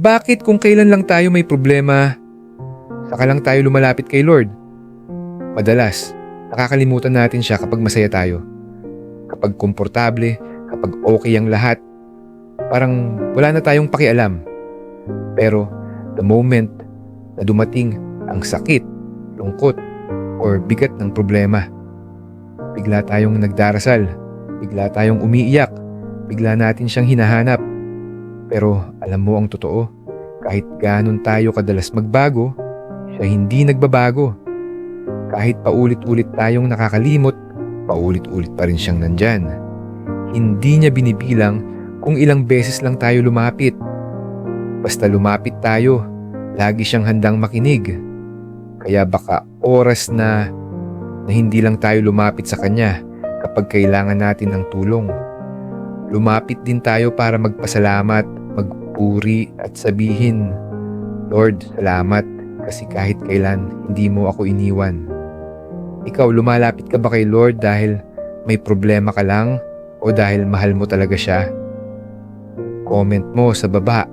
Bakit kung kailan lang tayo may problema, saka lang tayo lumalapit kay Lord? Madalas, nakakalimutan natin siya kapag masaya tayo. Kapag komportable, kapag okay ang lahat, parang wala na tayong pakialam. Pero the moment na dumating ang sakit, lungkot, or bigat ng problema, bigla tayong nagdarasal, bigla tayong umiiyak, bigla natin siyang hinahanap. Pero alam mo ang totoo, kahit ganon tayo kadalas magbago, siya hindi nagbabago. Kahit paulit-ulit tayong nakakalimot, paulit-ulit pa rin siyang nandyan. Hindi niya binibilang kung ilang beses lang tayo lumapit. Basta lumapit tayo, lagi siyang handang makinig. Kaya baka oras na hindi lang tayo lumapit sa kanya kapag kailangan natin ng tulong. Lumapit din tayo para magpasalamat, magpuri at sabihin, Lord, salamat kasi kahit kailan hindi mo ako iniwan. Ikaw, lumalapit ka ba kay Lord dahil may problema ka lang o dahil mahal mo talaga siya? Comment mo sa baba